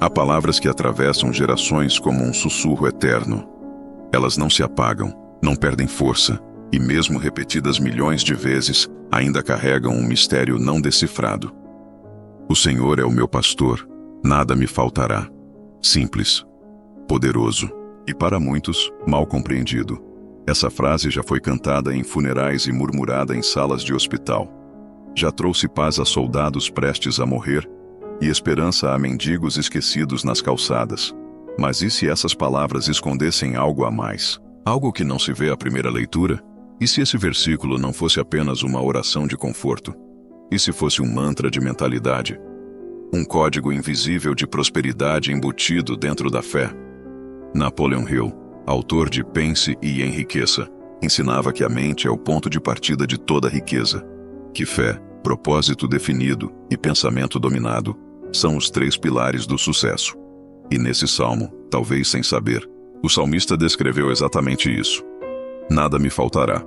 Há palavras que atravessam gerações como um sussurro eterno. Elas não se apagam, não perdem força, e mesmo repetidas milhões de vezes, ainda carregam um mistério não decifrado. O Senhor é o meu pastor, nada me faltará. Simples, poderoso e, para muitos, mal compreendido. Essa frase já foi cantada em funerais e murmurada em salas de hospital. Já trouxe paz a soldados prestes a morrer e esperança a mendigos esquecidos nas calçadas. Mas e se essas palavras escondessem algo a mais? Algo que não se vê à primeira leitura? E se esse versículo não fosse apenas uma oração de conforto? E se fosse um mantra de mentalidade? Um código invisível de prosperidade embutido dentro da fé? Napoleon Hill, autor de Pense e Enriqueça, ensinava que a mente é o ponto de partida de toda riqueza. Que fé, propósito definido e pensamento dominado são os 3 pilares do sucesso. E nesse salmo, talvez sem saber, o salmista descreveu exatamente isso. Nada me faltará.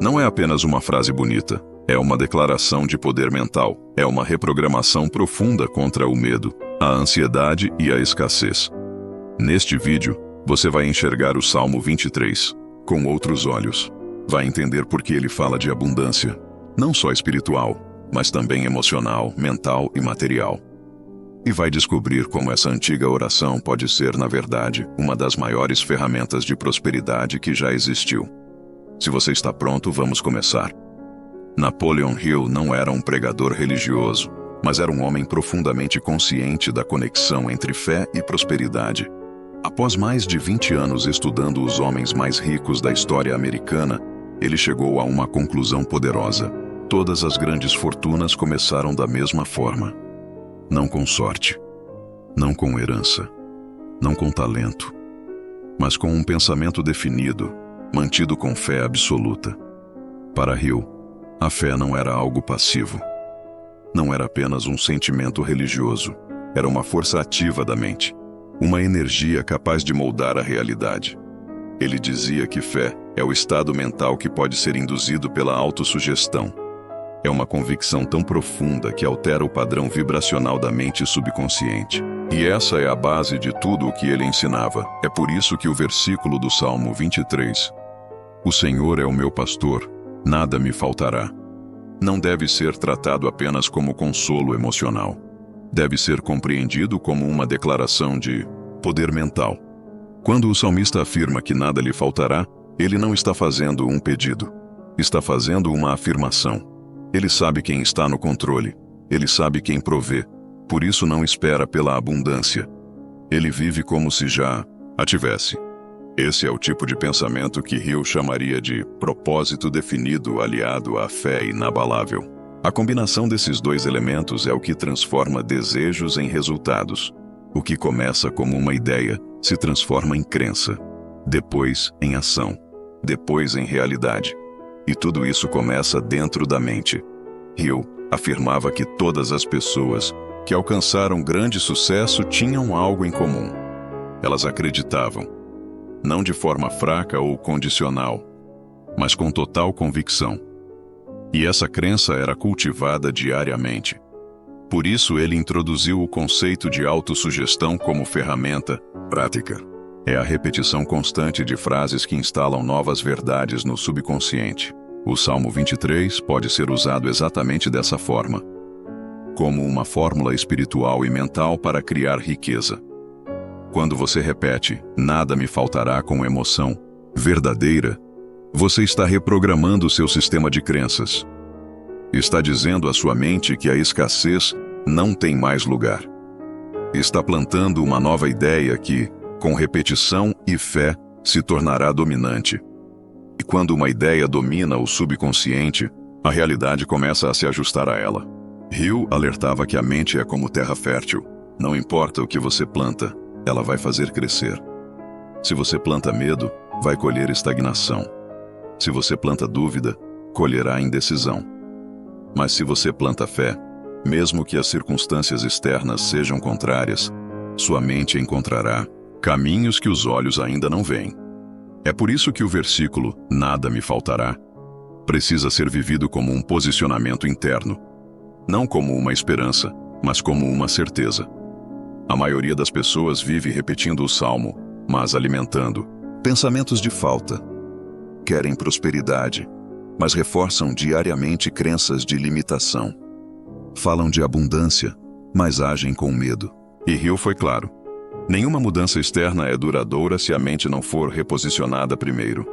Não é apenas uma frase bonita, é uma declaração de poder mental, é uma reprogramação profunda contra o medo, a ansiedade e a escassez. Neste vídeo, você vai enxergar o Salmo 23 com outros olhos. Vai entender por que ele fala de abundância, não só espiritual, mas também emocional, mental e material. E vai descobrir como essa antiga oração pode ser, na verdade, uma das maiores ferramentas de prosperidade que já existiu. Se você está pronto, vamos começar. Napoleon Hill não era um pregador religioso, mas era um homem profundamente consciente da conexão entre fé e prosperidade. Após mais de 20 anos estudando os homens mais ricos da história americana, ele chegou a uma conclusão poderosa. Todas as grandes fortunas começaram da mesma forma. Não com sorte, não com herança, não com talento, mas com um pensamento definido, mantido com fé absoluta. Para Hill, a fé não era algo passivo. Não era apenas um sentimento religioso, era uma força ativa da mente, uma energia capaz de moldar a realidade. Ele dizia que fé é o estado mental que pode ser induzido pela autossugestão. É uma convicção tão profunda que altera o padrão vibracional da mente subconsciente. E essa é a base de tudo o que ele ensinava. É por isso que o versículo do Salmo 23, "O Senhor é o meu pastor, nada me faltará", não deve ser tratado apenas como consolo emocional. Deve ser compreendido como uma declaração de poder mental. Quando o salmista afirma que nada lhe faltará, ele não está fazendo um pedido. Está fazendo uma afirmação. Ele sabe quem está no controle. Ele sabe quem provê. Por isso não espera pela abundância. Ele vive como se já a tivesse. Esse é o tipo de pensamento que Hill chamaria de propósito definido aliado à fé inabalável. A combinação desses 2 elementos é o que transforma desejos em resultados. O que começa como uma ideia se transforma em crença, depois em ação, depois em realidade. E tudo isso começa dentro da mente. Hill afirmava que todas as pessoas que alcançaram grande sucesso tinham algo em comum. Elas acreditavam, não de forma fraca ou condicional, mas com total convicção. E essa crença era cultivada diariamente. Por isso ele introduziu o conceito de autossugestão como ferramenta prática. É a repetição constante de frases que instalam novas verdades no subconsciente. O Salmo 23 pode ser usado exatamente dessa forma, como uma fórmula espiritual e mental para criar riqueza. Quando você repete, "nada me faltará", com emoção verdadeira, você está reprogramando seu sistema de crenças. Está dizendo à sua mente que a escassez não tem mais lugar. Está plantando uma nova ideia que, com repetição e fé, se tornará dominante. E quando uma ideia domina o subconsciente, a realidade começa a se ajustar a ela. Hill alertava que a mente é como terra fértil. Não importa o que você planta, ela vai fazer crescer. Se você planta medo, vai colher estagnação. Se você planta dúvida, colherá indecisão. Mas se você planta fé, mesmo que as circunstâncias externas sejam contrárias, sua mente encontrará caminhos que os olhos ainda não veem. É por isso que o versículo "nada me faltará" precisa ser vivido como um posicionamento interno, não como uma esperança, mas como uma certeza. A maioria das pessoas vive repetindo o salmo, mas alimentando pensamentos de falta. Querem prosperidade, mas reforçam diariamente crenças de limitação. Falam de abundância, mas agem com medo. E Hill foi claro: nenhuma mudança externa é duradoura se a mente não for reposicionada primeiro.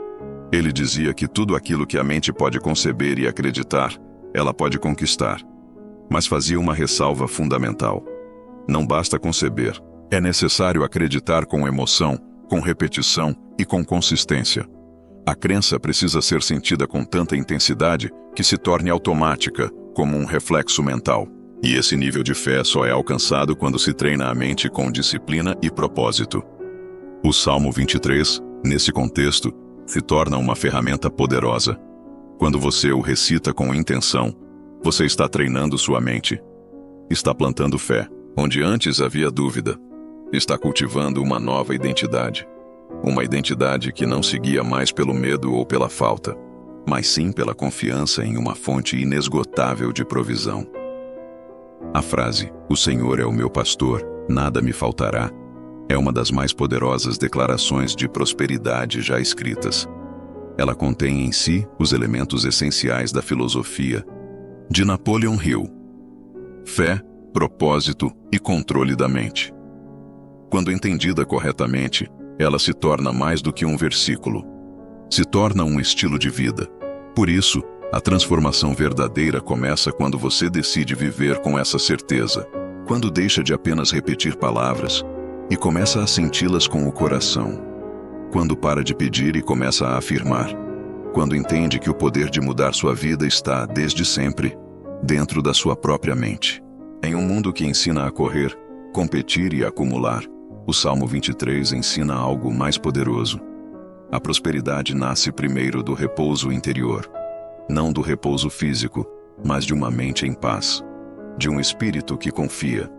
Ele dizia que tudo aquilo que a mente pode conceber e acreditar, ela pode conquistar. Mas fazia uma ressalva fundamental: não basta conceber, é necessário acreditar com emoção, com repetição e com consistência. A crença precisa ser sentida com tanta intensidade que se torne automática, como um reflexo mental. E esse nível de fé só é alcançado quando se treina a mente com disciplina e propósito. O Salmo 23, nesse contexto, se torna uma ferramenta poderosa. Quando você o recita com intenção, você está treinando sua mente. Está plantando fé, onde antes havia dúvida. Está cultivando uma nova identidade. Uma identidade que não se guia mais pelo medo ou pela falta, mas sim pela confiança em uma fonte inesgotável de provisão. A frase, "O Senhor é o meu pastor, nada me faltará", é uma das mais poderosas declarações de prosperidade já escritas. Ela contém em si os elementos essenciais da filosofia de Napoleon Hill: fé, propósito e controle da mente. Quando entendida corretamente, ela se torna mais do que um versículo. Se torna um estilo de vida. Por isso, a transformação verdadeira começa quando você decide viver com essa certeza, quando deixa de apenas repetir palavras e começa a senti-las com o coração, quando para de pedir e começa a afirmar, quando entende que o poder de mudar sua vida está, desde sempre, dentro da sua própria mente. Em um mundo que ensina a correr, competir e acumular, o Salmo 23 ensina algo mais poderoso. A prosperidade nasce primeiro do repouso interior. Não do repouso físico, mas de uma mente em paz. De um espírito que confia.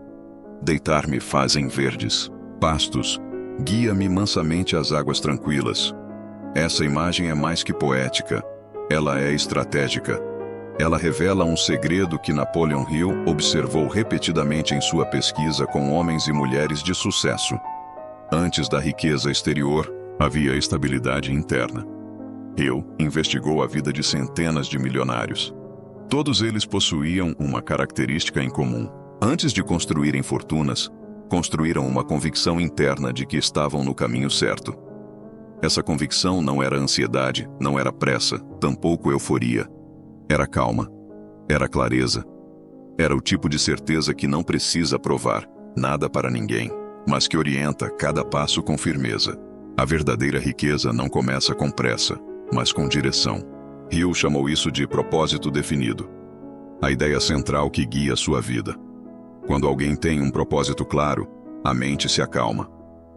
Deitar-me faz em verdes pastos. Guia-me mansamente às águas tranquilas. Essa imagem é mais que poética. Ela é estratégica. Ela revela um segredo que Napoleon Hill observou repetidamente em sua pesquisa com homens e mulheres de sucesso. Antes da riqueza exterior, havia estabilidade interna. Hill investigou a vida de centenas de milionários. Todos eles possuíam uma característica em comum. Antes de construírem fortunas, construíram uma convicção interna de que estavam no caminho certo. Essa convicção não era ansiedade, não era pressa, tampouco euforia. Era calma, era clareza, era o tipo de certeza que não precisa provar nada para ninguém, mas que orienta cada passo com firmeza. A verdadeira riqueza não começa com pressa, mas com direção. Hill chamou isso de propósito definido, a ideia central que guia sua vida. Quando alguém tem um propósito claro, a mente se acalma.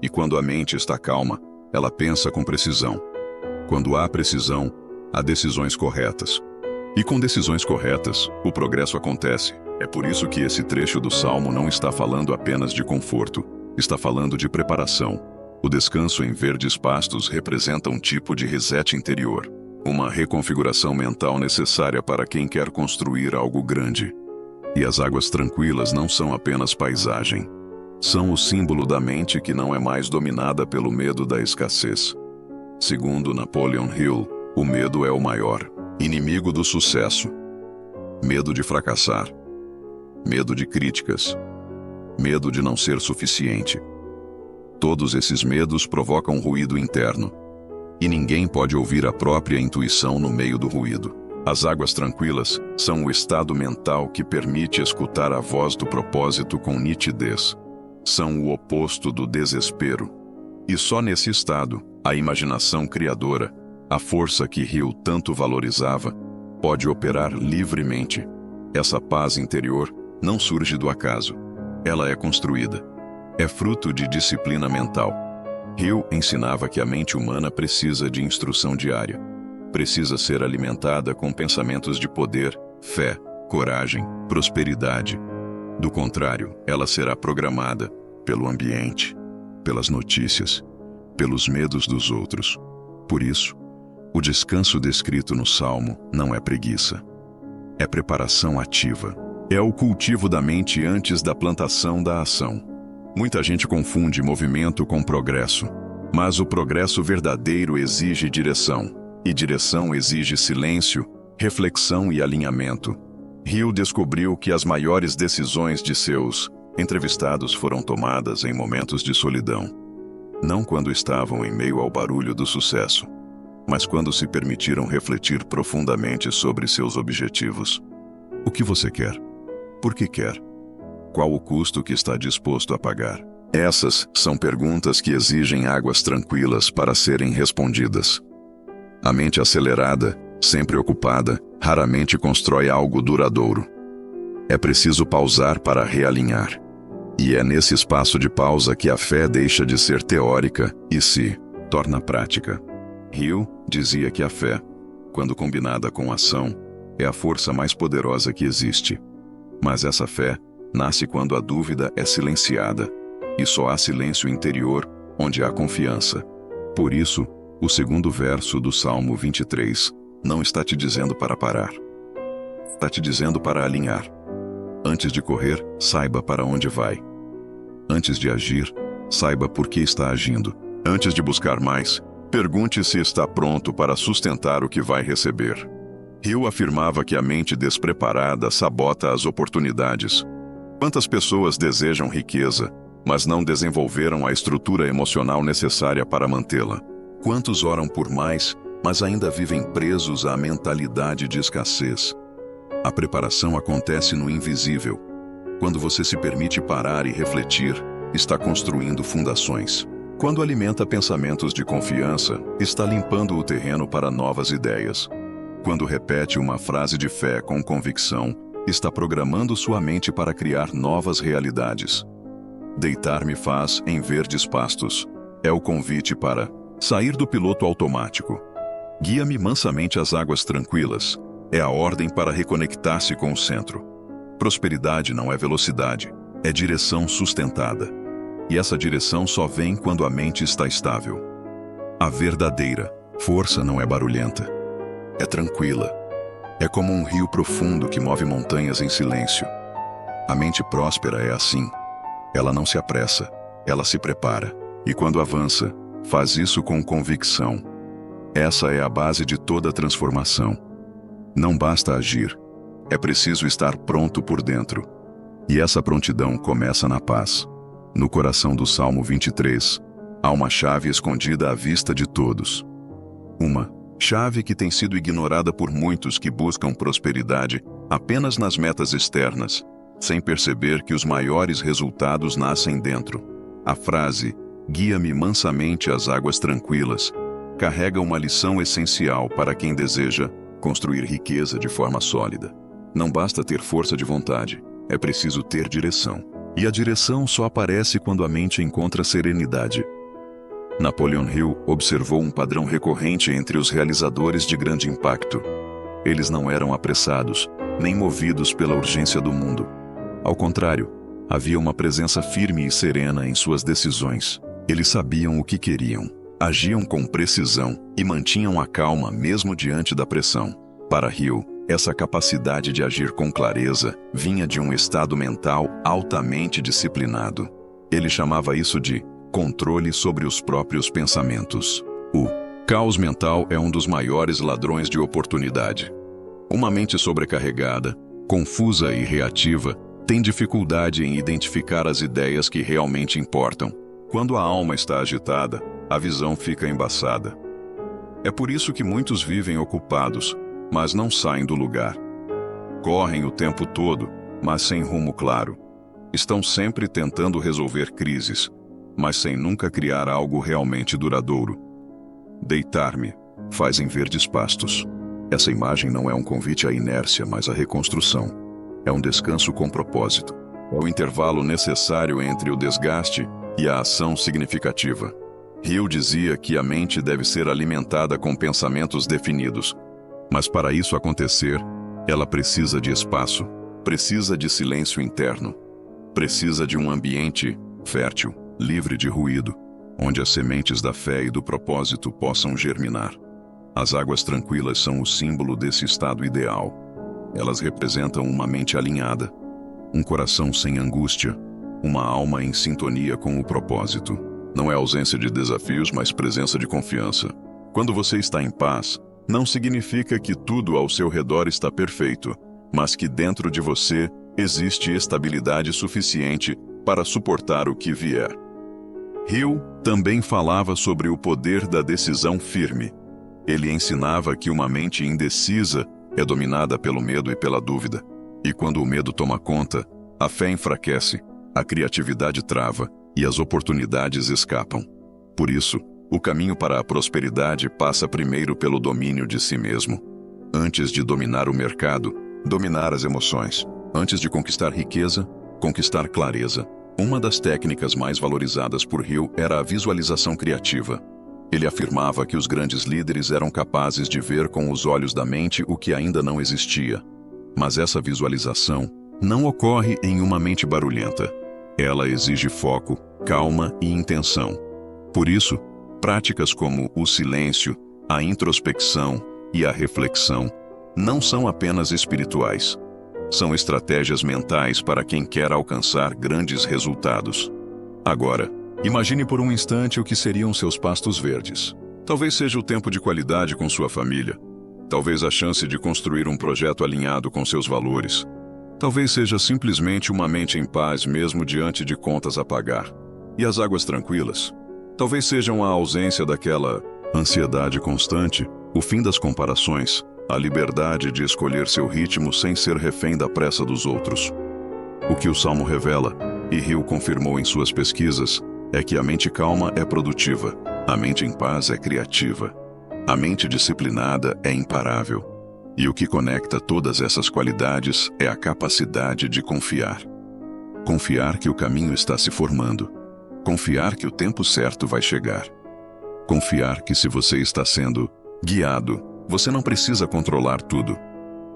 E quando a mente está calma, ela pensa com precisão. Quando há precisão, há decisões corretas. E com decisões corretas, o progresso acontece. É por isso que esse trecho do Salmo não está falando apenas de conforto, está falando de preparação. O descanso em verdes pastos representa um tipo de reset interior, uma reconfiguração mental necessária para quem quer construir algo grande. E as águas tranquilas não são apenas paisagem. São o símbolo da mente que não é mais dominada pelo medo da escassez. Segundo Napoleon Hill, o medo é o maior inimigo do sucesso. Medo de fracassar. Medo de críticas. Medo de não ser suficiente. Todos esses medos provocam ruído interno. E ninguém pode ouvir a própria intuição no meio do ruído. As águas tranquilas são o estado mental que permite escutar a voz do propósito com nitidez. São o oposto do desespero. E só nesse estado, a imaginação criadora, a força que Hill tanto valorizava, pode operar livremente. Essa paz interior não surge do acaso. Ela é construída. É fruto de disciplina mental. Hill ensinava que a mente humana precisa de instrução diária. Precisa ser alimentada com pensamentos de poder, fé, coragem, prosperidade. Do contrário, ela será programada pelo ambiente, pelas notícias, pelos medos dos outros. Por isso, o descanso descrito no Salmo não é preguiça. É preparação ativa. É o cultivo da mente antes da plantação da ação. Muita gente confunde movimento com progresso, mas o progresso verdadeiro exige direção, e direção exige silêncio, reflexão e alinhamento. Hill descobriu que as maiores decisões de seus entrevistados foram tomadas em momentos de solidão. Não quando estavam em meio ao barulho do sucesso, mas quando se permitiram refletir profundamente sobre seus objetivos. O que você quer? Por que quer? Qual o custo que está disposto a pagar? Essas são perguntas que exigem águas tranquilas para serem respondidas. A mente acelerada, sempre ocupada, raramente constrói algo duradouro. É preciso pausar para realinhar. E é nesse espaço de pausa que a fé deixa de ser teórica e se torna prática. Hill dizia que a fé, quando combinada com ação, é a força mais poderosa que existe. Mas essa fé nasce quando a dúvida é silenciada, e só há silêncio interior onde há confiança. Por isso, o segundo verso do Salmo 23 não está te dizendo para parar. Está te dizendo para alinhar. Antes de correr, saiba para onde vai. Antes de agir, saiba por que está agindo. Antes de buscar mais, pergunte se está pronto para sustentar o que vai receber. Hill afirmava que a mente despreparada sabota as oportunidades. Quantas pessoas desejam riqueza, mas não desenvolveram a estrutura emocional necessária para mantê-la? Quantos oram por mais, mas ainda vivem presos à mentalidade de escassez? A preparação acontece no invisível. Quando você se permite parar e refletir, está construindo fundações. Quando alimenta pensamentos de confiança, está limpando o terreno para novas ideias. Quando repete uma frase de fé com convicção, está programando sua mente para criar novas realidades. Deitar-me faz em verdes pastos. É o convite para sair do piloto automático. Guia-me mansamente às águas tranquilas. É a ordem para reconectar-se com o centro. Prosperidade não é velocidade, é direção sustentada. E essa direção só vem quando a mente está estável. A verdadeira força não é barulhenta, é tranquila. É como um rio profundo que move montanhas em silêncio. A mente próspera é assim. Ela não se apressa, ela se prepara. E quando avança, faz isso com convicção. Essa é a base de toda transformação. Não basta agir, é preciso estar pronto por dentro. E essa prontidão começa na paz. No coração do Salmo 23, há uma chave escondida à vista de todos. Uma chave que tem sido ignorada por muitos que buscam prosperidade apenas nas metas externas, sem perceber que os maiores resultados nascem dentro. A frase, guia-me mansamente às águas tranquilas, carrega uma lição essencial para quem deseja construir riqueza de forma sólida. Não basta ter força de vontade, é preciso ter direção. E a direção só aparece quando a mente encontra serenidade. Napoleon Hill observou um padrão recorrente entre os realizadores de grande impacto. Eles não eram apressados, nem movidos pela urgência do mundo. Ao contrário, havia uma presença firme e serena em suas decisões. Eles sabiam o que queriam, agiam com precisão e mantinham a calma mesmo diante da pressão. Para Hill, essa capacidade de agir com clareza vinha de um estado mental altamente disciplinado. Ele chamava isso de controle sobre os próprios pensamentos. O caos mental é um dos maiores ladrões de oportunidade. Uma mente sobrecarregada, confusa e reativa, tem dificuldade em identificar as ideias que realmente importam. Quando a alma está agitada, a visão fica embaçada. É por isso que muitos vivem ocupados, mas não saem do lugar. Correm o tempo todo, mas sem rumo claro. Estão sempre tentando resolver crises, mas sem nunca criar algo realmente duradouro. Deitar-me faz em verdes pastos. Essa imagem não é um convite à inércia, mas à reconstrução. É um descanso com propósito. É o intervalo necessário entre o desgaste e a ação significativa. Hill dizia que a mente deve ser alimentada com pensamentos definidos. Mas para isso acontecer, ela precisa de espaço, precisa de silêncio interno, precisa de um ambiente fértil, livre de ruído, onde as sementes da fé e do propósito possam germinar. As águas tranquilas são o símbolo desse estado ideal. Elas representam uma mente alinhada, um coração sem angústia, uma alma em sintonia com o propósito. Não é ausência de desafios, mas presença de confiança. Quando você está em paz, não significa que tudo ao seu redor está perfeito, mas que dentro de você existe estabilidade suficiente para suportar o que vier. Hill também falava sobre o poder da decisão firme. Ele ensinava que uma mente indecisa é dominada pelo medo e pela dúvida. E quando o medo toma conta, a fé enfraquece, a criatividade trava e as oportunidades escapam. Por isso, o caminho para a prosperidade passa primeiro pelo domínio de si mesmo. Antes de dominar o mercado, dominar as emoções. Antes de conquistar riqueza, conquistar clareza. Uma das técnicas mais valorizadas por Hill era a visualização criativa. Ele afirmava que os grandes líderes eram capazes de ver com os olhos da mente o que ainda não existia. Mas essa visualização não ocorre em uma mente barulhenta. Ela exige foco, calma e intenção. Por isso, práticas como o silêncio, a introspecção e a reflexão não são apenas espirituais. São estratégias mentais para quem quer alcançar grandes resultados. Agora, imagine por um instante o que seriam seus pastos verdes. Talvez seja o tempo de qualidade com sua família. Talvez a chance de construir um projeto alinhado com seus valores. Talvez seja simplesmente uma mente em paz mesmo diante de contas a pagar. E as águas tranquilas? Talvez sejam a ausência daquela ansiedade constante, o fim das comparações, a liberdade de escolher seu ritmo sem ser refém da pressa dos outros. O que o Salmo revela, e Hill confirmou em suas pesquisas, é que a mente calma é produtiva, a mente em paz é criativa, a mente disciplinada é imparável. E o que conecta todas essas qualidades é a capacidade de confiar. Confiar que o caminho está se formando. Confiar que o tempo certo vai chegar. Confiar que se você está sendo guiado, você não precisa controlar tudo.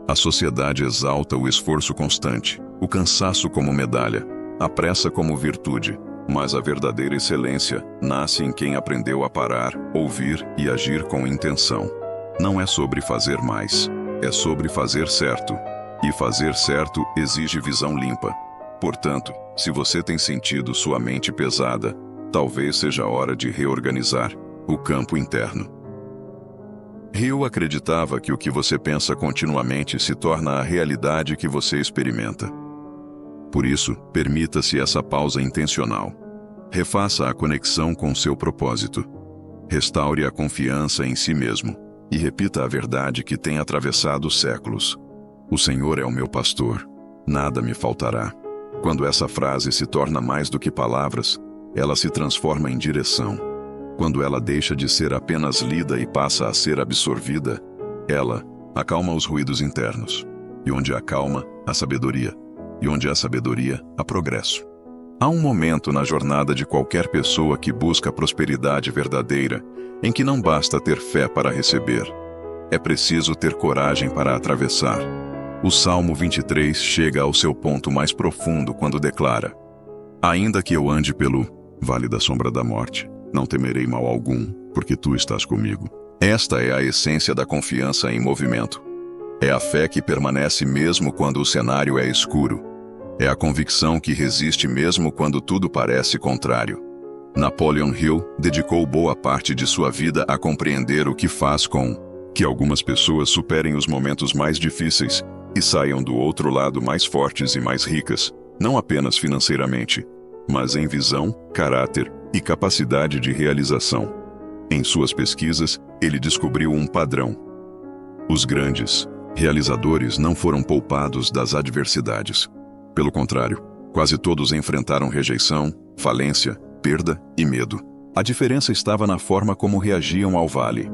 A sociedade exalta o esforço constante, o cansaço como medalha, a pressa como virtude, mas a verdadeira excelência nasce em quem aprendeu a parar, ouvir e agir com intenção. Não é sobre fazer mais, é sobre fazer certo. E fazer certo exige visão limpa. Portanto, se você tem sentido sua mente pesada, talvez seja a hora de reorganizar o campo interno. Hill acreditava que o que você pensa continuamente se torna a realidade que você experimenta. Por isso, permita-se essa pausa intencional. Refaça a conexão com seu propósito. Restaure a confiança em si mesmo e repita a verdade que tem atravessado séculos. O Senhor é o meu pastor, nada me faltará. Quando essa frase se torna mais do que palavras, ela se transforma em direção. Quando ela deixa de ser apenas lida e passa a ser absorvida, ela acalma os ruídos internos. E onde há calma, há sabedoria. E onde há sabedoria, há progresso. Há um momento na jornada de qualquer pessoa que busca prosperidade verdadeira, em que não basta ter fé para receber. É preciso ter coragem para atravessar. O Salmo 23 chega ao seu ponto mais profundo quando declara: ainda que eu ande pelo vale da sombra da morte, não temerei mal algum, porque tu estás comigo. Esta é a essência da confiança em movimento. É a fé que permanece mesmo quando o cenário é escuro. É a convicção que resiste mesmo quando tudo parece contrário. Napoleon Hill dedicou boa parte de sua vida a compreender o que faz com que algumas pessoas superem os momentos mais difíceis e saiam do outro lado mais fortes e mais ricas, não apenas financeiramente, mas em visão, caráter e capacidade de realização. Em suas pesquisas, ele descobriu um padrão. Os grandes realizadores não foram poupados das adversidades. Pelo contrário, quase todos enfrentaram rejeição, falência, perda e medo. A diferença estava na forma como reagiam ao vale.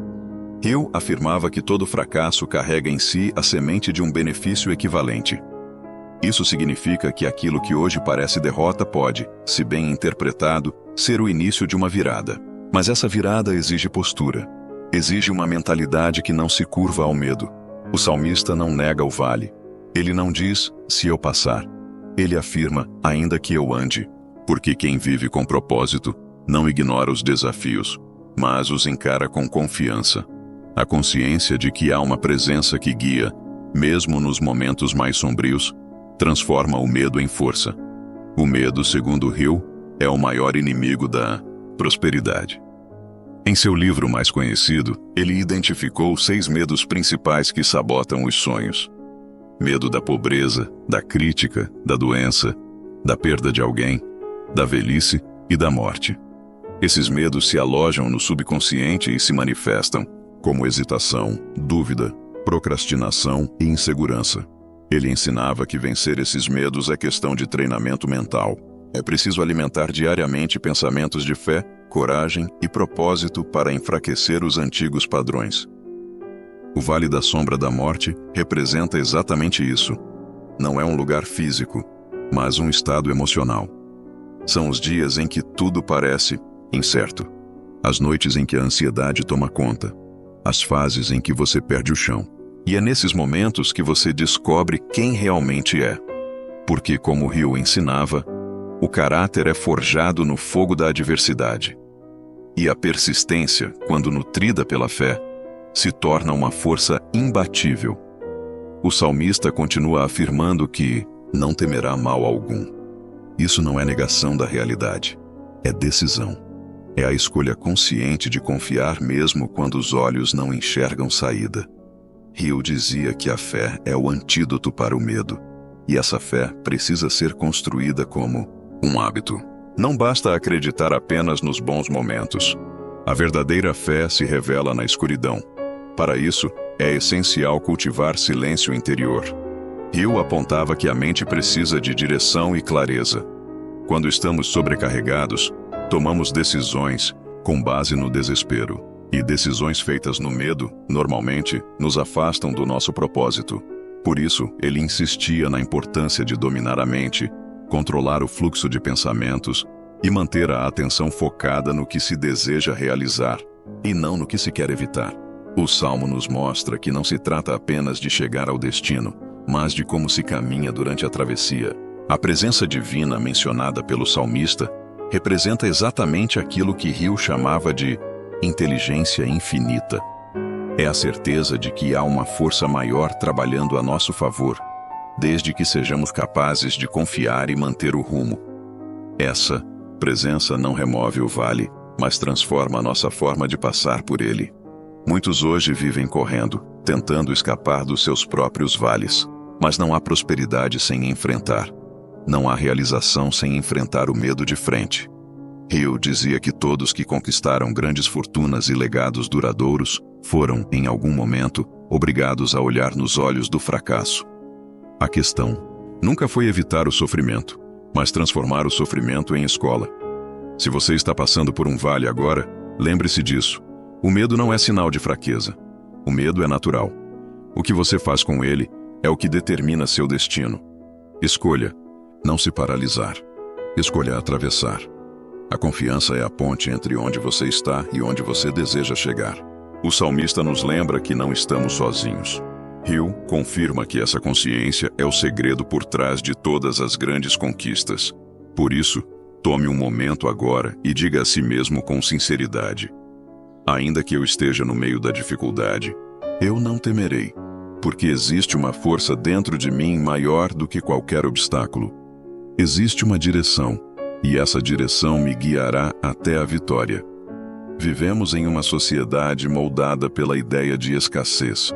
Hill afirmava que todo fracasso carrega em si a semente de um benefício equivalente. Isso significa que aquilo que hoje parece derrota pode, se bem interpretado, ser o início de uma virada. Mas essa virada exige postura. Exige uma mentalidade que não se curva ao medo. O salmista não nega o vale. Ele não diz, se eu passar. Ele afirma, ainda que eu ande. Porque quem vive com propósito não ignora os desafios, mas os encara com confiança. A consciência de que há uma presença que guia, mesmo nos momentos mais sombrios, transforma o medo em força. O medo, segundo Hill, é o maior inimigo da prosperidade. Em seu livro mais conhecido, ele identificou 6 medos principais que sabotam os sonhos. Medo da pobreza, da crítica, da doença, da perda de alguém, da velhice e da morte. Esses medos se alojam no subconsciente e se manifestam como hesitação, dúvida, procrastinação e insegurança. Ele ensinava que vencer esses medos é questão de treinamento mental. É preciso alimentar diariamente pensamentos de fé, coragem e propósito para enfraquecer os antigos padrões. O Vale da Sombra da Morte representa exatamente isso. Não é um lugar físico, mas um estado emocional. São os dias em que tudo parece incerto. As noites em que a ansiedade toma conta. As fases em que você perde o chão. E é nesses momentos que você descobre quem realmente é. Porque, como Hill ensinava, o caráter é forjado no fogo da adversidade. E a persistência, quando nutrida pela fé, se torna uma força imbatível. O salmista continua afirmando que não temerá mal algum. Isso não é negação da realidade, é decisão. É a escolha consciente de confiar mesmo quando os olhos não enxergam saída. Hill dizia que a fé é o antídoto para o medo, e essa fé precisa ser construída como um hábito. Não basta acreditar apenas nos bons momentos. A verdadeira fé se revela na escuridão. Para isso, é essencial cultivar silêncio interior. Hill apontava que a mente precisa de direção e clareza. Quando estamos sobrecarregados, tomamos decisões com base no desespero. E decisões feitas no medo, normalmente, nos afastam do nosso propósito. Por isso, ele insistia na importância de dominar a mente, controlar o fluxo de pensamentos e manter a atenção focada no que se deseja realizar, e não no que se quer evitar. O Salmo nos mostra que não se trata apenas de chegar ao destino, mas de como se caminha durante a travessia. A presença divina mencionada pelo salmista representa exatamente aquilo que Hill chamava de inteligência infinita. É a certeza de que há uma força maior trabalhando a nosso favor, desde que sejamos capazes de confiar e manter o rumo. Essa presença não remove o vale, mas transforma a nossa forma de passar por ele. Muitos hoje vivem correndo, tentando escapar dos seus próprios vales, mas não há prosperidade sem enfrentar. Não há realização sem enfrentar o medo de frente. Hill dizia que todos que conquistaram grandes fortunas e legados duradouros foram, em algum momento, obrigados a olhar nos olhos do fracasso. A questão nunca foi evitar o sofrimento, mas transformar o sofrimento em escola. Se você está passando por um vale agora, lembre-se disso. O medo não é sinal de fraqueza. O medo é natural. O que você faz com ele é o que determina seu destino. Escolha não se paralisar. Escolha atravessar. A confiança é a ponte entre onde você está e onde você deseja chegar. O salmista nos lembra que não estamos sozinhos. Hill confirma que essa consciência é o segredo por trás de todas as grandes conquistas. Por isso, tome um momento agora e diga a si mesmo com sinceridade: ainda que eu esteja no meio da dificuldade, eu não temerei, porque existe uma força dentro de mim maior do que qualquer obstáculo. Existe uma direção, e essa direção me guiará até a vitória. Vivemos em uma sociedade moldada pela ideia de escassez.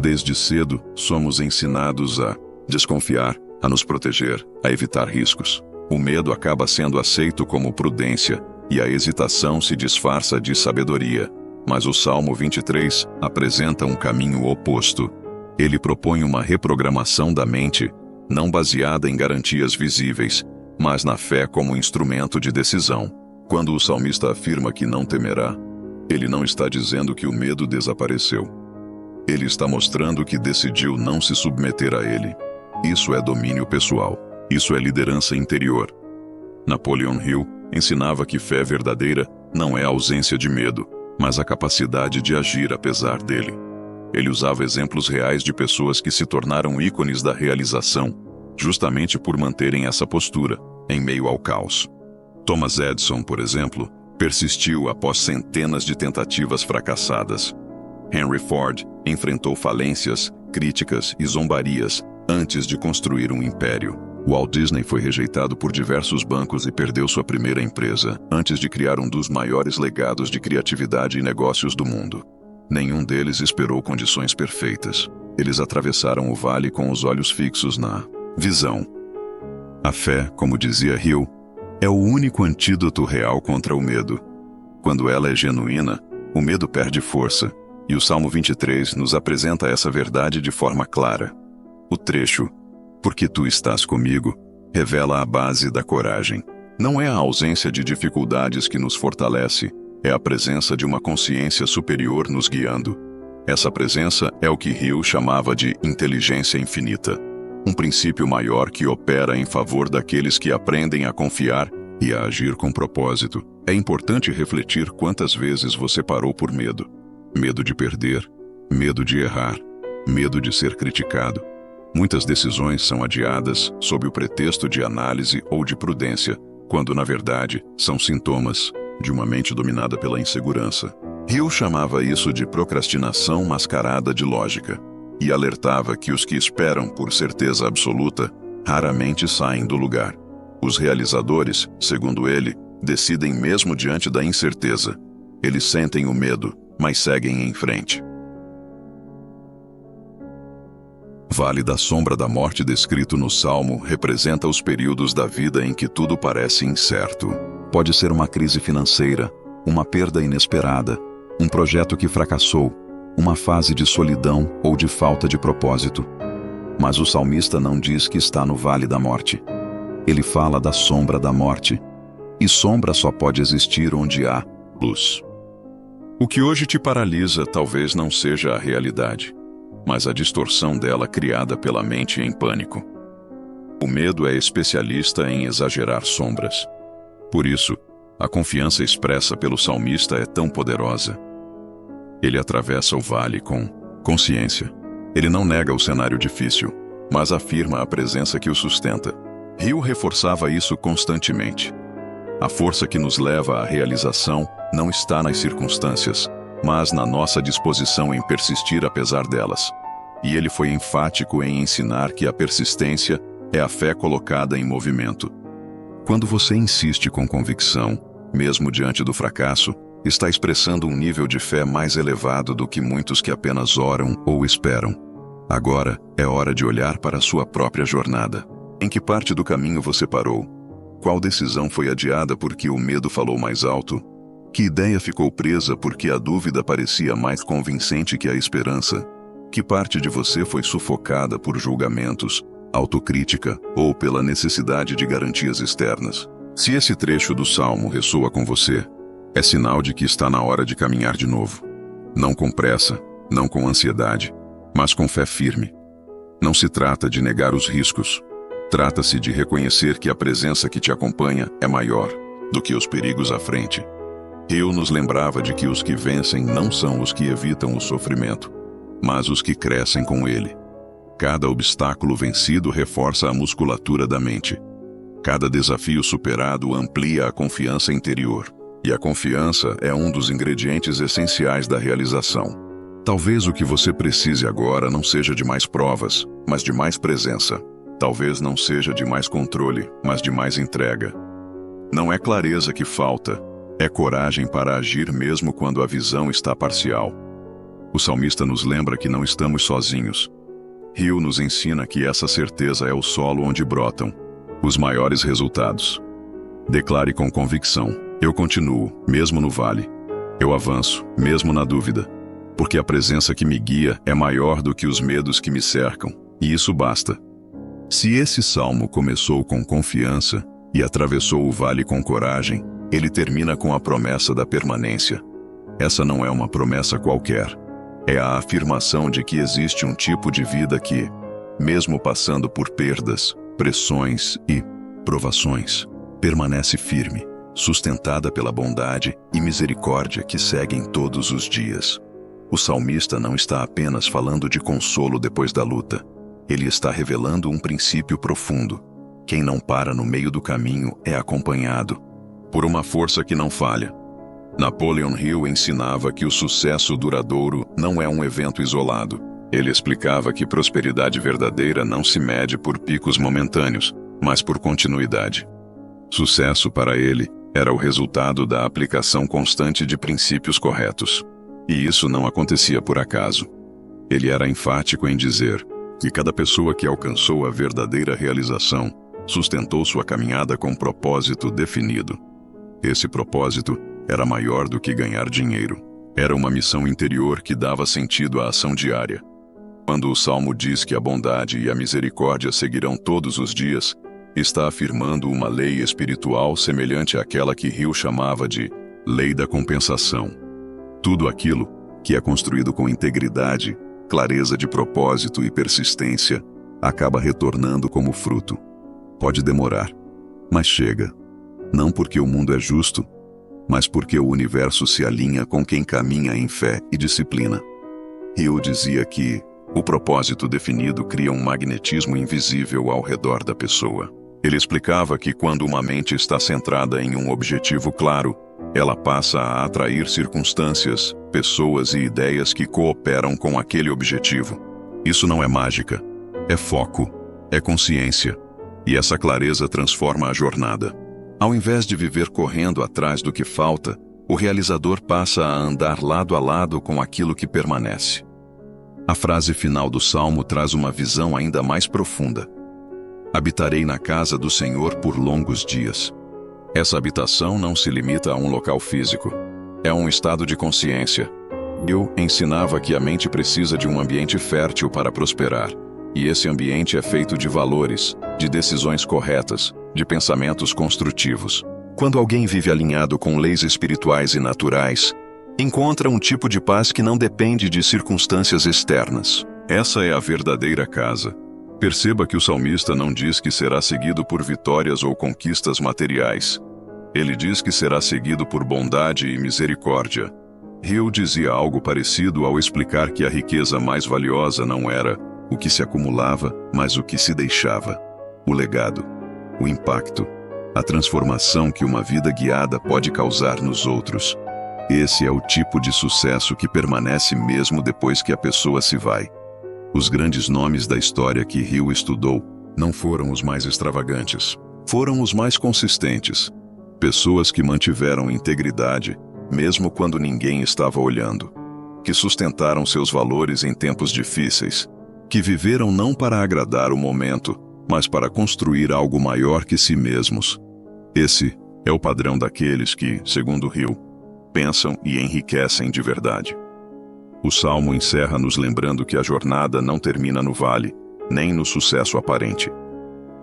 Desde cedo, somos ensinados a desconfiar, a nos proteger, a evitar riscos. O medo acaba sendo aceito como prudência, e a hesitação se disfarça de sabedoria. Mas o Salmo 23 apresenta um caminho oposto. Ele propõe uma reprogramação da mente, não baseada em garantias visíveis, mas na fé como instrumento de decisão. Quando o salmista afirma que não temerá, ele não está dizendo que o medo desapareceu. Ele está mostrando que decidiu não se submeter a ele. Isso é domínio pessoal. Isso é liderança interior. Napoleon Hill ensinava que fé verdadeira não é a ausência de medo, mas a capacidade de agir apesar dele. Ele usava exemplos reais de pessoas que se tornaram ícones da realização, justamente por manterem essa postura, em meio ao caos. Thomas Edison, por exemplo, persistiu após centenas de tentativas fracassadas. Henry Ford enfrentou falências, críticas e zombarias antes de construir um império. Walt Disney foi rejeitado por diversos bancos e perdeu sua primeira empresa, antes de criar um dos maiores legados de criatividade e negócios do mundo. Nenhum deles esperou condições perfeitas. Eles atravessaram o vale com os olhos fixos na visão. A fé, como dizia Hill, é o único antídoto real contra o medo. Quando ela é genuína, o medo perde força, e o Salmo 23 nos apresenta essa verdade de forma clara. O trecho, "Porque tu estás comigo", revela a base da coragem. Não é a ausência de dificuldades que nos fortalece, é a presença de uma consciência superior nos guiando. Essa presença é o que Hill chamava de inteligência infinita, um princípio maior que opera em favor daqueles que aprendem a confiar e a agir com propósito. É importante refletir quantas vezes você parou por medo. Medo de perder, medo de errar, medo de ser criticado. Muitas decisões são adiadas sob o pretexto de análise ou de prudência, quando na verdade são sintomas de uma mente dominada pela insegurança. Hill chamava isso de procrastinação mascarada de lógica e alertava que os que esperam por certeza absoluta raramente saem do lugar. Os realizadores, segundo ele, decidem mesmo diante da incerteza. Eles sentem o medo, mas seguem em frente. Vale da sombra da morte descrito no Salmo representa os períodos da vida em que tudo parece incerto. Pode ser uma crise financeira, uma perda inesperada, um projeto que fracassou, uma fase de solidão ou de falta de propósito. Mas o salmista não diz que está no vale da morte. Ele fala da sombra da morte. E sombra só pode existir onde há luz. O que hoje te paralisa talvez não seja a realidade, mas a distorção dela criada pela mente em pânico. O medo é especialista em exagerar sombras. Por isso, a confiança expressa pelo salmista é tão poderosa. Ele atravessa o vale com consciência. Ele não nega o cenário difícil, mas afirma a presença que o sustenta. Hill reforçava isso constantemente. A força que nos leva à realização não está nas circunstâncias, mas na nossa disposição em persistir apesar delas. E ele foi enfático em ensinar que a persistência é a fé colocada em movimento. Quando você insiste com convicção, mesmo diante do fracasso, está expressando um nível de fé mais elevado do que muitos que apenas oram ou esperam. Agora é hora de olhar para a sua própria jornada. Em que parte do caminho você parou? Qual decisão foi adiada porque o medo falou mais alto? Que ideia ficou presa porque a dúvida parecia mais convincente que a esperança? Que parte de você foi sufocada por julgamentos, autocrítica ou pela necessidade de garantias externas? Se esse trecho do Salmo ressoa com você, é sinal de que está na hora de caminhar de novo. Não com pressa, não com ansiedade, mas com fé firme. Não se trata de negar os riscos. Trata-se de reconhecer que a presença que te acompanha é maior do que os perigos à frente. Hill nos lembrava de que os que vencem não são os que evitam o sofrimento, mas os que crescem com ele. Cada obstáculo vencido reforça a musculatura da mente. Cada desafio superado amplia a confiança interior. E a confiança é um dos ingredientes essenciais da realização. Talvez o que você precise agora não seja de mais provas, mas de mais presença. Talvez não seja de mais controle, mas de mais entrega. Não é clareza que falta, é coragem para agir mesmo quando a visão está parcial. O salmista nos lembra que não estamos sozinhos. Hill nos ensina que essa certeza é o solo onde brotam os maiores resultados. Declare com convicção: eu continuo, mesmo no vale. Eu avanço, mesmo na dúvida. Porque a presença que me guia é maior do que os medos que me cercam, e isso basta. Se esse salmo começou com confiança e atravessou o vale com coragem, ele termina com a promessa da permanência. Essa não é uma promessa qualquer. É a afirmação de que existe um tipo de vida que, mesmo passando por perdas, pressões e provações, permanece firme, sustentada pela bondade e misericórdia que seguem todos os dias. O salmista não está apenas falando de consolo depois da luta. Ele está revelando um princípio profundo. Quem não para no meio do caminho é acompanhado por uma força que não falha. Napoleon Hill ensinava que o sucesso duradouro não é um evento isolado. Ele explicava que prosperidade verdadeira não se mede por picos momentâneos, mas por continuidade. Sucesso para ele era o resultado da aplicação constante de princípios corretos. E isso não acontecia por acaso. Ele era enfático em dizer que cada pessoa que alcançou a verdadeira realização sustentou sua caminhada com propósito definido. Esse propósito era maior do que ganhar dinheiro. Era uma missão interior que dava sentido à ação diária. Quando o Salmo diz que a bondade e a misericórdia seguirão todos os dias, está afirmando uma lei espiritual semelhante àquela que Hill chamava de lei da compensação. Tudo aquilo que é construído com integridade, clareza de propósito e persistência acaba retornando como fruto. Pode demorar, mas chega. Não porque o mundo é justo, mas porque o universo se alinha com quem caminha em fé e disciplina. Hill dizia que o propósito definido cria um magnetismo invisível ao redor da pessoa. Ele explicava que quando uma mente está centrada em um objetivo claro, ela passa a atrair circunstâncias, pessoas e ideias que cooperam com aquele objetivo. Isso não é mágica, é foco, é consciência. E essa clareza transforma a jornada. Ao invés de viver correndo atrás do que falta, o realizador passa a andar lado a lado com aquilo que permanece. A frase final do Salmo traz uma visão ainda mais profunda. Habitarei na casa do Senhor por longos dias. Essa habitação não se limita a um local físico. É um estado de consciência. Hill ensinava que a mente precisa de um ambiente fértil para prosperar. E esse ambiente é feito de valores, de decisões corretas, de pensamentos construtivos. Quando alguém vive alinhado com leis espirituais e naturais, encontra um tipo de paz que não depende de circunstâncias externas. Essa é a verdadeira casa. Perceba que o salmista não diz que será seguido por vitórias ou conquistas materiais. Ele diz que será seguido por bondade e misericórdia. Hill dizia algo parecido ao explicar que a riqueza mais valiosa não era o que se acumulava, mas o que se deixava. O legado, o impacto, a transformação que uma vida guiada pode causar nos outros. Esse é o tipo de sucesso que permanece mesmo depois que a pessoa se vai. Os grandes nomes da história que Hill estudou não foram os mais extravagantes, foram os mais consistentes. Pessoas que mantiveram integridade, mesmo quando ninguém estava olhando. Que sustentaram seus valores em tempos difíceis. Que viveram não para agradar o momento, mas para construir algo maior que si mesmos. Esse é o padrão daqueles que, segundo Hill, pensam e enriquecem de verdade. O Salmo encerra nos lembrando que a jornada não termina no vale, nem no sucesso aparente.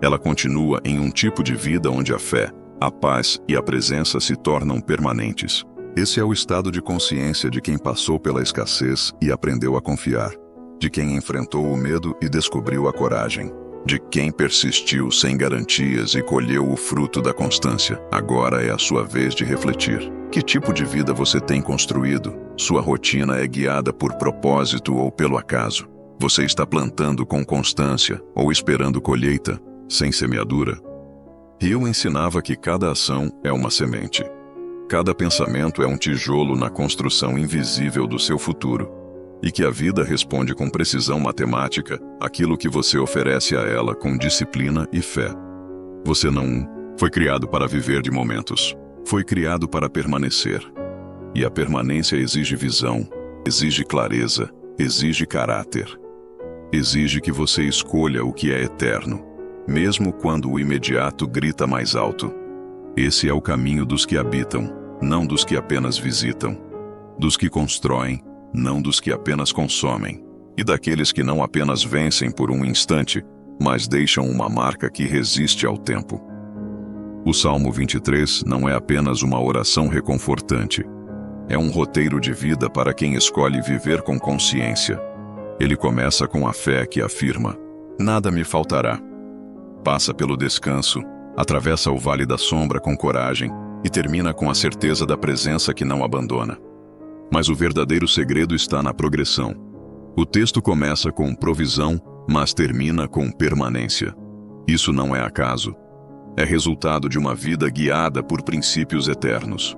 Ela continua em um tipo de vida onde a fé, a paz e a presença se tornam permanentes. Esse é o estado de consciência de quem passou pela escassez e aprendeu a confiar, de quem enfrentou o medo e descobriu a coragem, de quem persistiu sem garantias e colheu o fruto da constância. Agora é a sua vez de refletir. Que tipo de vida você tem construído? Sua rotina é guiada por propósito ou pelo acaso? Você está plantando com constância ou esperando colheita, sem semeadura? Hill ensinava que cada ação é uma semente. Cada pensamento é um tijolo na construção invisível do seu futuro. E que a vida responde com precisão matemática aquilo que você oferece a ela com disciplina e fé. Você não foi criado para viver de momentos. Foi criado para permanecer. E a permanência exige visão, exige clareza, exige caráter. Exige que você escolha o que é eterno, mesmo quando o imediato grita mais alto. Esse é o caminho dos que habitam, não dos que apenas visitam. Dos que constroem, não dos que apenas consomem. E daqueles que não apenas vencem por um instante, mas deixam uma marca que resiste ao tempo. O Salmo 23 não é apenas uma oração reconfortante. É um roteiro de vida para quem escolhe viver com consciência. Ele começa com a fé que afirma: nada me faltará. Passa pelo descanso, atravessa o vale da sombra com coragem e termina com a certeza da presença que não abandona. Mas o verdadeiro segredo está na progressão. O texto começa com provisão, mas termina com permanência. Isso não é acaso. É resultado de uma vida guiada por princípios eternos.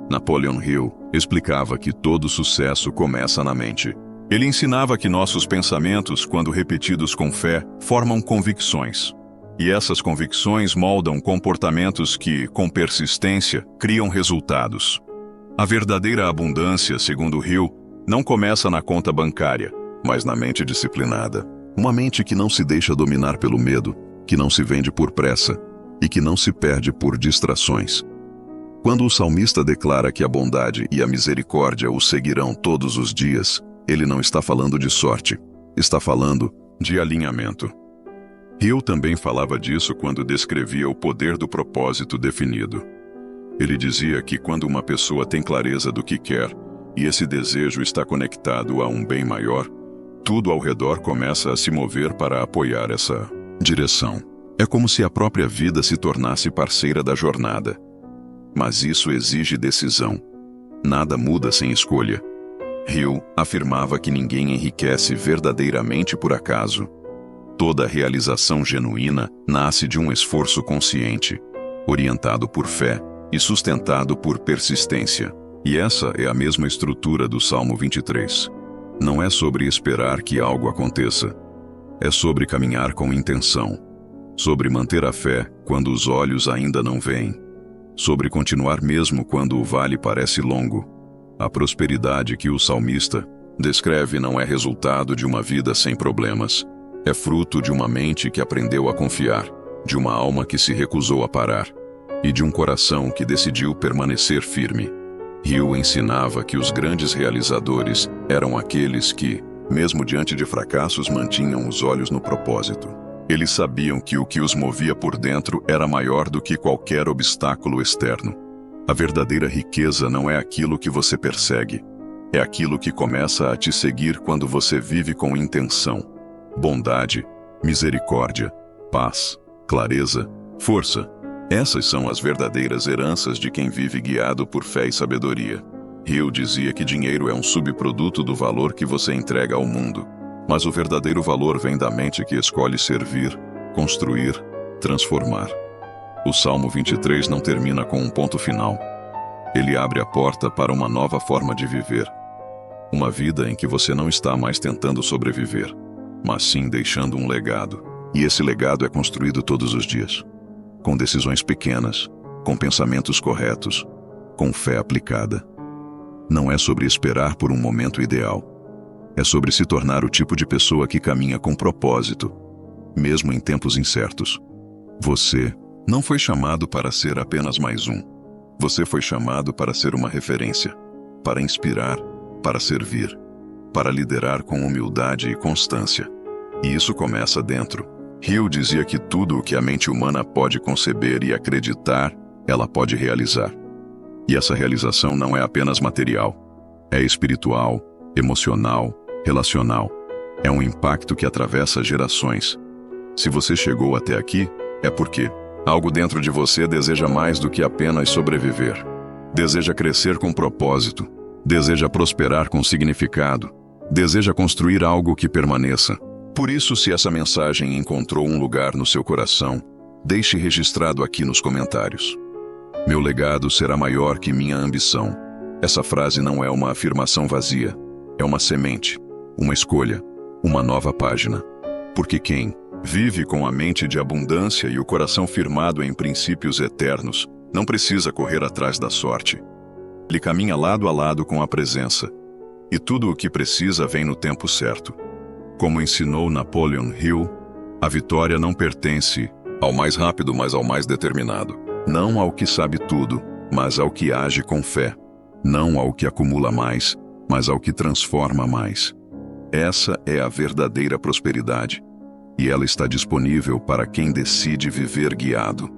Napoleon Hill explicava que todo sucesso começa na mente. Ele ensinava que nossos pensamentos, quando repetidos com fé, formam convicções. E essas convicções moldam comportamentos que, com persistência, criam resultados. A verdadeira abundância, segundo Hill, não começa na conta bancária, mas na mente disciplinada. Uma mente que não se deixa dominar pelo medo, que não se vende por pressa e que não se perde por distrações. Quando o salmista declara que a bondade e a misericórdia o seguirão todos os dias, ele não está falando de sorte, está falando de alinhamento. Hill também falava disso quando descrevia o poder do propósito definido. Ele dizia que quando uma pessoa tem clareza do que quer e esse desejo está conectado a um bem maior, tudo ao redor começa a se mover para apoiar essa direção. É como se a própria vida se tornasse parceira da jornada. Mas isso exige decisão. Nada muda sem escolha. Hill afirmava que ninguém enriquece verdadeiramente por acaso. Toda realização genuína nasce de um esforço consciente, orientado por fé e sustentado por persistência. E essa é a mesma estrutura do Salmo 23. Não é sobre esperar que algo aconteça. É sobre caminhar com intenção. Sobre manter a fé quando os olhos ainda não veem. Sobre continuar mesmo quando o vale parece longo. A prosperidade que o salmista descreve não é resultado de uma vida sem problemas. É fruto de uma mente que aprendeu a confiar, de uma alma que se recusou a parar e de um coração que decidiu permanecer firme. Hill ensinava que os grandes realizadores eram aqueles que, mesmo diante de fracassos, mantinham os olhos no propósito. Eles sabiam que o que os movia por dentro era maior do que qualquer obstáculo externo. A verdadeira riqueza não é aquilo que você persegue. É aquilo que começa a te seguir quando você vive com intenção. Bondade, misericórdia, paz, clareza, força. Essas são as verdadeiras heranças de quem vive guiado por fé e sabedoria. Hill dizia que dinheiro é um subproduto do valor que você entrega ao mundo. Mas o verdadeiro valor vem da mente que escolhe servir, construir, transformar. O Salmo 23 não termina com um ponto final. Ele abre a porta para uma nova forma de viver. Uma vida em que você não está mais tentando sobreviver, mas sim deixando um legado. E esse legado é construído todos os dias. Com decisões pequenas, com pensamentos corretos, com fé aplicada. Não é sobre esperar por um momento ideal. É sobre se tornar o tipo de pessoa que caminha com propósito, mesmo em tempos incertos. Você não foi chamado para ser apenas mais um. Você foi chamado para ser uma referência, para inspirar, para servir, para liderar com humildade e constância. E isso começa dentro. Hill dizia que tudo o que a mente humana pode conceber e acreditar, ela pode realizar. E essa realização não é apenas material. É espiritual, emocional, relacional. É um impacto que atravessa gerações. Se você chegou até aqui, é porque algo dentro de você deseja mais do que apenas sobreviver. Deseja crescer com propósito. Deseja prosperar com significado. Deseja construir algo que permaneça. Por isso, se essa mensagem encontrou um lugar no seu coração, deixe registrado aqui nos comentários. Meu legado será maior que minha ambição. Essa frase não é uma afirmação vazia. É uma semente, uma escolha, uma nova página. Porque quem vive com a mente de abundância e o coração firmado em princípios eternos, não precisa correr atrás da sorte. Ele caminha lado a lado com a presença. E tudo o que precisa vem no tempo certo. Como ensinou Napoleon Hill, a vitória não pertence ao mais rápido, mas ao mais determinado. Não ao que sabe tudo, mas ao que age com fé. Não ao que acumula mais, mas ao que transforma mais. Essa é a verdadeira prosperidade. E ela está disponível para quem decide viver guiado